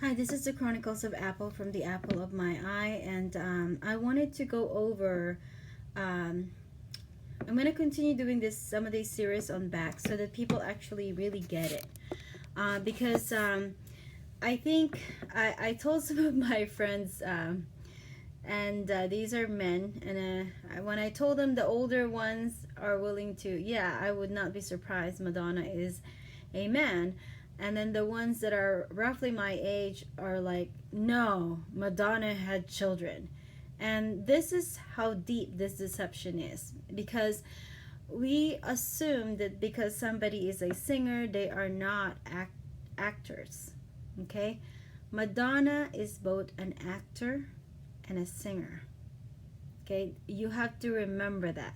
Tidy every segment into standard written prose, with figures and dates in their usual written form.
Hi, this is the Chronicles of Apple from the Apple of My Eye, and I wanted to go over. Um, I'm going to continue doing some of these series on back so that people actually really get it. Because I think I told some of my friends, and these are men, and when I told them the older ones are willing to, yeah, I would not be surprised Madonna is a man. And then the ones that are roughly my age are like, no, Madonna had children. And this is how deep this deception is. Because we assume that because somebody is a singer, they are not actors. Okay? Madonna is both an actor and a singer. Okay? You have to remember that.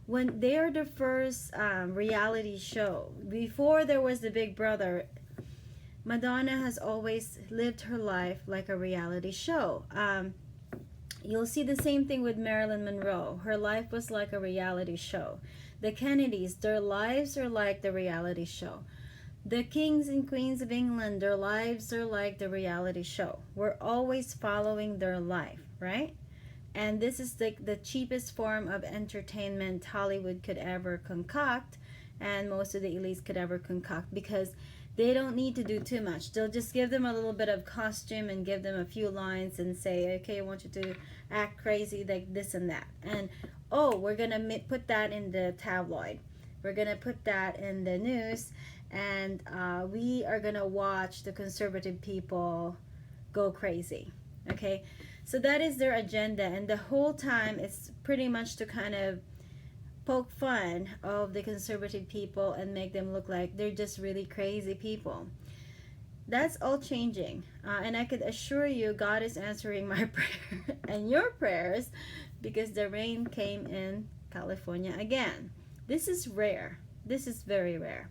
When they are the first reality show, before there was the Big Brother, Madonna has always lived her life like a reality show. You'll see the same thing with Marilyn Monroe. Her life was like a reality show. The Kennedys, their lives are like the reality show. The kings and queens of England, their lives are like the reality show. We're always following their life, right? And this is the cheapest form of entertainment Hollywood could ever concoct, and most of the elites could ever concoct, because they don't need to do too much. They'll just give them a little bit of costume and give them a few lines and say, okay, I want you to act crazy like this and that. And, oh, we're going to put that in the tabloid. We're going to put that in the news. And we are going to watch the conservative people go crazy. Okay? So that is their agenda, and the whole time it's pretty much to kind of poke fun of the conservative people and make them look like they're just really crazy people. That's all changing, and I could assure you God is answering my prayer and your prayers, because the rain came in California again. This is rare. This is very rare.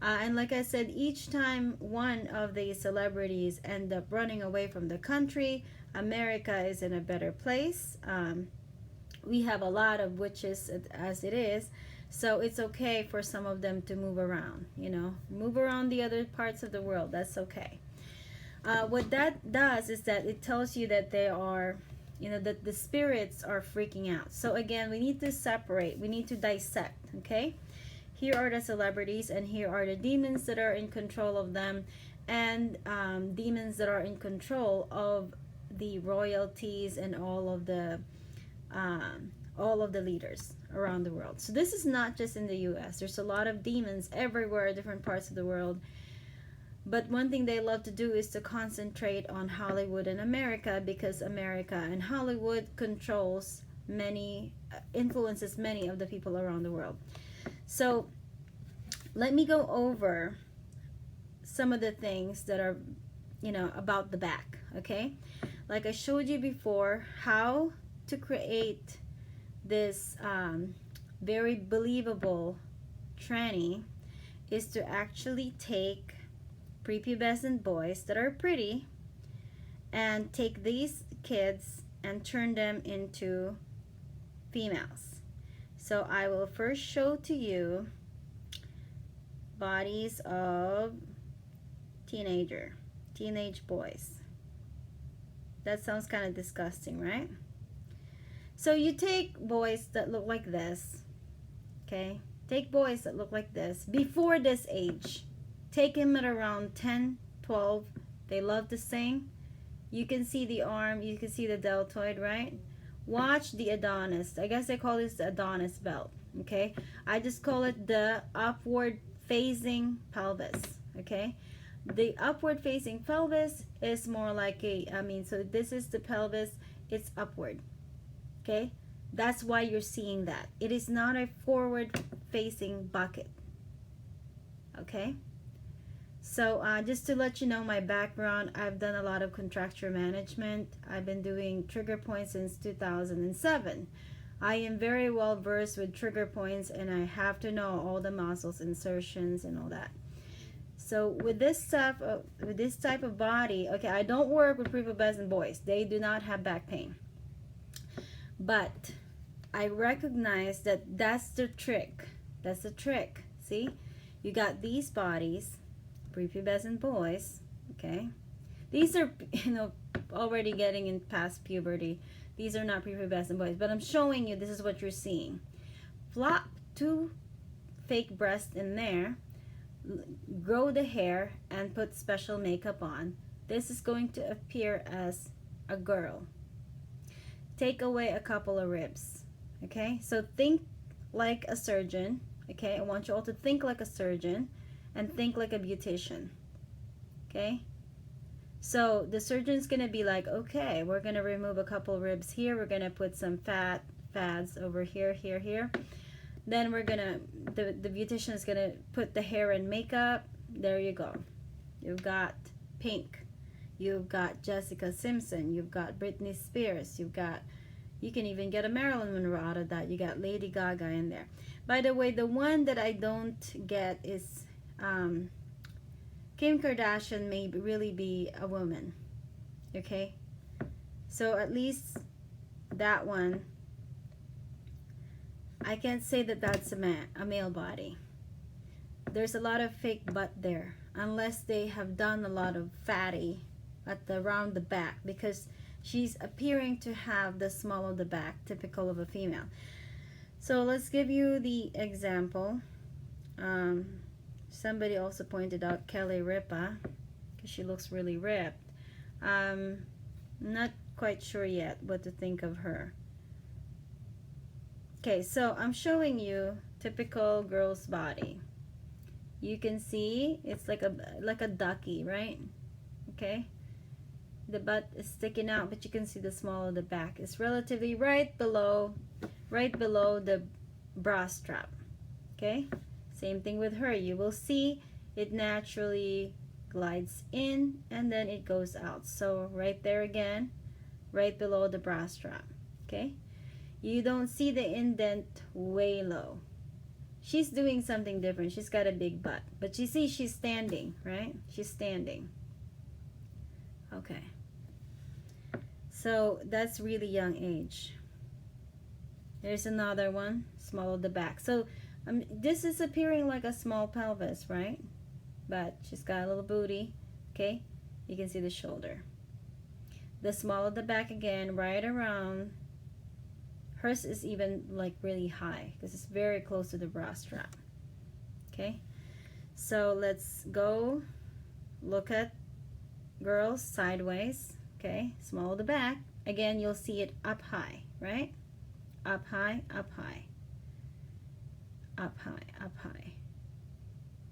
And like I said, each time one of the celebrities end up running away from the country, America is in a better place. We have a lot of witches as it is, so it's okay for some of them to move around, move around the other parts of the world. That's okay. What that does is that it tells you that they are, that the spirits are freaking out. So again, we need to separate, we need to dissect, okay? Here are the celebrities, and here are the demons that are in control of them, and demons that are in control of the royalties and all of the leaders around the world. So this is not just in the US. There's a lot of demons everywhere, different parts of the world. But one thing they love to do is to concentrate on Hollywood and America, because America and Hollywood controls many, influences many of the people around the world. So let me go over some of the things that are, about the back, okay? Like I showed you before, how to create this very believable tranny is to actually take prepubescent boys that are pretty and take these kids and turn them into females. So I will first show to you bodies of teenage boys. That sounds kind of disgusting, right? So you take boys that look like this, okay? Take boys that look like this before this age. Take them at around 10, 12. They love to sing. You can see the arm, you can see the deltoid, right? Watch the Adonis. I guess they call this the Adonis belt, okay? I just call it the upward facing pelvis, okay? The upward facing pelvis is more like so this is the pelvis, it's upward, okay? That's why you're seeing that. It is not a forward facing bucket, okay? So just to let you know my background, I've done a lot of contracture management. I've been doing trigger points since 2007. I am very well versed with trigger points, and I have to know all the muscles, insertions, and all that. So with this stuff, with this type of body, okay, I don't work with prepubescent boys. They do not have back pain. But I recognize that that's the trick. That's the trick. See? You got these bodies, prepubescent boys, okay? These are, you know, already getting in past puberty. These are not prepubescent boys, but I'm showing you this is what you're seeing. Flop 2 fake breasts in there, grow the hair, and put special makeup on. This is going to appear as a girl. Take away a couple of ribs. Okay, so think like a surgeon. Okay, I want you all to think like a surgeon and think like a beautician. Okay, so the surgeon's gonna be like, okay, we're gonna remove a couple ribs here, we're gonna put some fads over here, here. Then we're gonna, the beautician is gonna put the hair and makeup. There you go. You've got Pink, you've got Jessica Simpson, you've got Britney Spears, you've got, you can even get a Marilyn Monroe out of that. You got Lady Gaga in there. By the way, the one that I don't get is Kim Kardashian may really be a woman. Okay? So at least that one, I can't say that that's a male body. There's a lot of fake butt there, unless they have done a lot of fatty at the around the back, because she's appearing to have the small of the back, typical of a female. So let's give you the example. Somebody also pointed out Kelly Ripa, because she looks really ripped. Not quite sure yet what to think of her. Okay, so I'm showing you typical girl's body. You can see it's like a ducky, right? Okay, the butt is sticking out, but you can see the small of the back is relatively right below the bra strap. Okay, same thing with her. You will see it naturally glides in and then it goes out. So right there again, right below the bra strap. Okay, you don't see the indent way low. She's doing something different. She's got a big butt, but you see she's standing, right? She's standing. Okay, so that's really young age. There's another one, small of the back. So this is appearing like a small pelvis, right? But she's got a little booty. Okay, you can see the shoulder. The small of the back again, right around. Hers is even like really high because it's very close to the bra strap. Okay, so let's go look at girls sideways. Okay, small of the back. Again, you'll see it up high, right? Up high, up high. Up high, up high.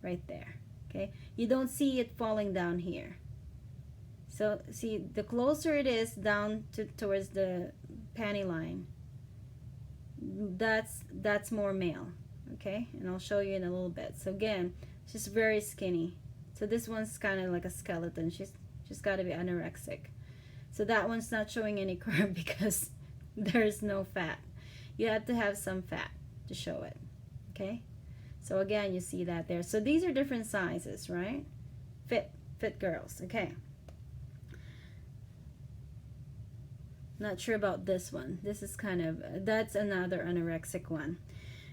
Right there. Okay, you don't see it falling down here. So see, the closer it is down towards the panty line, that's more male. Okay, and I'll show you in a little bit. So again, she's very skinny. So this one's kind of like a skeleton. She's got to be anorexic. So that one's not showing any curve because there's no fat. You have to have some fat to show it. Okay, so again, you see that there. So these are different sizes, right? Fit girls. Okay, not sure about this one. This is kind of, that's another anorexic one.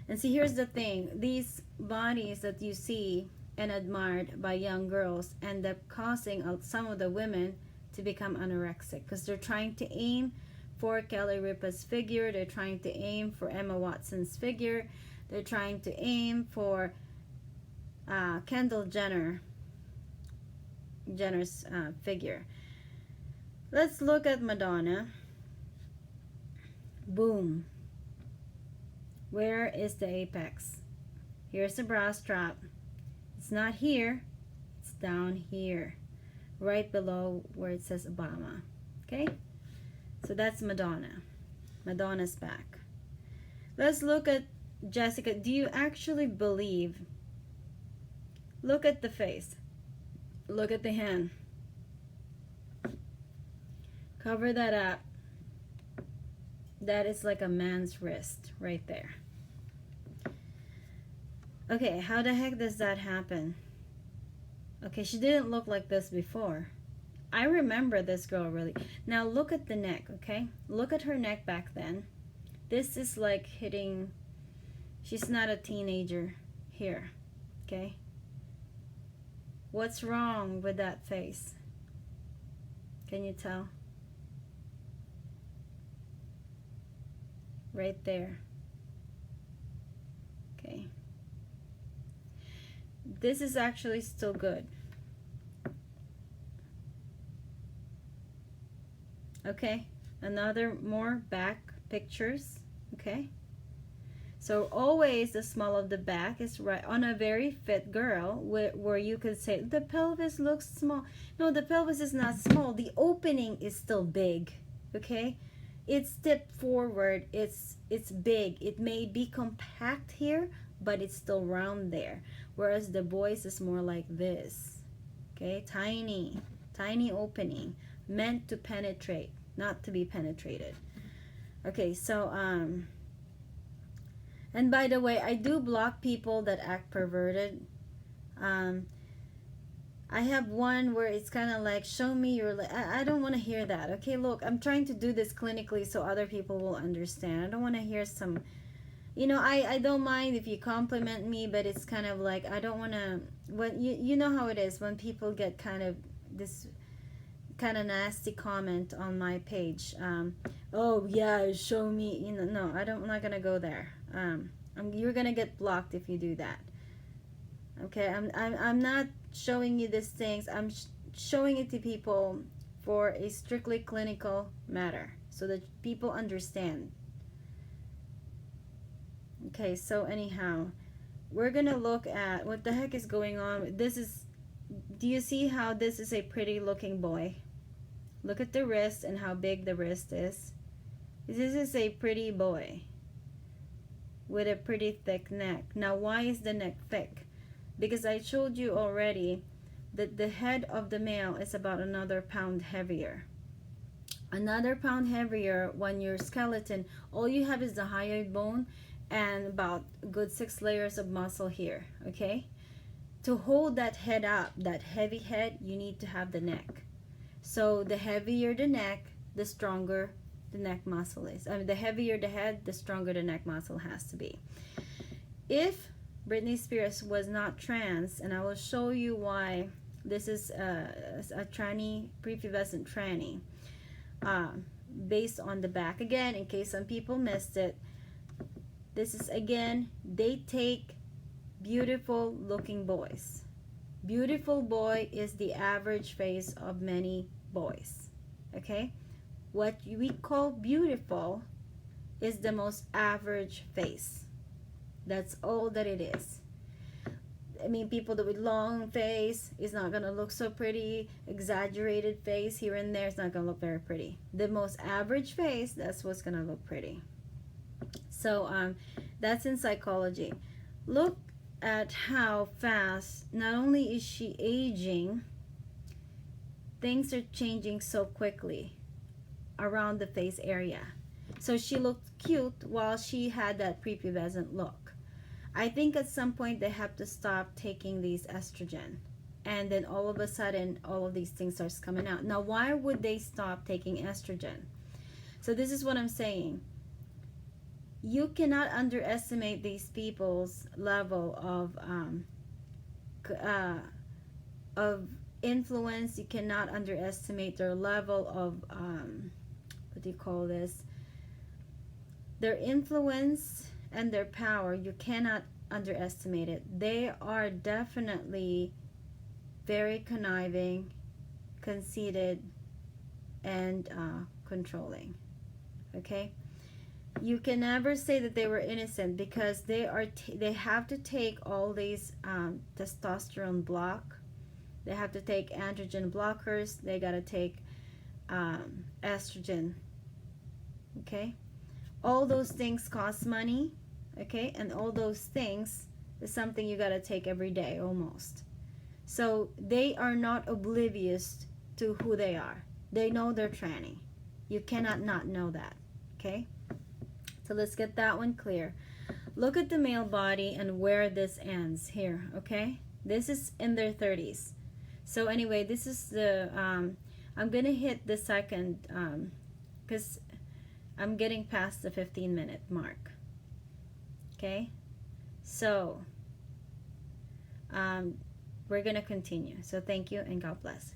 And see, here's the thing. These bodies that you see and admired by young girls end up causing some of the women to become anorexic because they're trying to aim for Kelly Ripa's figure. They're trying to aim for Emma Watson's figure. They're trying to aim for Kendall Jenner's figure. Let's look at Madonna. Boom. Where is the apex? Here's the bra strap. It's not here. It's down here. Right below where it says Obama. Okay? So that's Madonna. Madonna's back. Let's look at Jessica. Do you actually believe? Look at the face. Look at the hand. Cover that up. That is like a man's wrist right there. Okay, how the heck does that happen? Okay, she didn't look like this before. I remember this girl really. Now look at the neck, okay? Look at her neck back then. This is like hitting, she's not a teenager here, okay? What's wrong with that face? Can you tell? Right there. Okay. This is actually still good. Okay. Another more back pictures. Okay. So always the small of the back is right on a very fit girl where you could say the pelvis looks small. No, the pelvis is not small. The opening is still big. Okay? It's tipped forward. It's big. It may be compact here, but it's still round there. Whereas the boys is more like this. Okay? Tiny. Tiny opening. Meant to penetrate, not to be penetrated. Okay, so and by the way, I do block people that act perverted. I have one where it's kind of like, show me your... I don't want to hear that. Okay, look, I'm trying to do this clinically so other people will understand. I don't want to hear some... You know, I don't mind if you compliment me, but it's kind of like, I don't want to... When you know how it is when people get kind of this kind of nasty comment on my page. Oh, yeah, show me... You know, no, I'm not going to go there. You're gonna get blocked if you do that. Okay, I'm not showing you these things. I'm showing it to people for a strictly clinical matter so that people understand. Okay, so anyhow, we're gonna look at what the heck is going on. This is, do you see how this is a pretty looking boy? Look at the wrist and how big the wrist is. This is a pretty boy with a pretty thick neck. Now, why is the neck thick? Because I showed you already that the head of the male is about another pound heavier. Another pound heavier when your skeleton, all you have is the hyoid bone and about a good 6 layers of muscle here, okay? To hold that head up, that heavy head, you need to have the neck. So the heavier the neck, the stronger the neck muscle is. I mean, the heavier the head, the stronger the neck muscle has to be. If Britney Spears was not trans, and I will show you why this is a tranny, prepubescent tranny, based on the back. Again, in case some people missed it, this is, again, they take beautiful looking boys. Beautiful boy is the average face of many boys, okay? What we call beautiful is the most average face. That's all that it is. I mean, people that with long face is not gonna look so pretty. Exaggerated face here and there is not gonna look very pretty. The most average face, that's what's gonna look pretty. So that's in psychology. Look at how fast, not only is she aging, things are changing so quickly around the face area. So she looked cute while she had that prepubescent look. I think at some point they have to stop taking these estrogen, and then all of a sudden all of these things starts coming out. Now, why would they stop taking estrogen? So this is what I'm saying. You cannot underestimate these people's level of influence. You cannot underestimate their level of what do you call this? Their influence and their power. You cannot underestimate it. They are definitely very conniving, conceited, and controlling. Okay. You can never say that they were innocent because they have to take all these testosterone block. They have to take androgen blockers. They got to take estrogen. Okay, all those things cost money. Okay, and all those things is something you got to take every day almost. So they are not oblivious to who they are. They know they're tranny. You cannot not know that. Okay. So let's get that one clear. Look at the male body and where this ends here, okay? This is in their 30s. So anyway, this is the, I'm going to hit the second, because I'm getting past the 15-minute mark. Okay? So, we're going to continue. So thank you and God bless.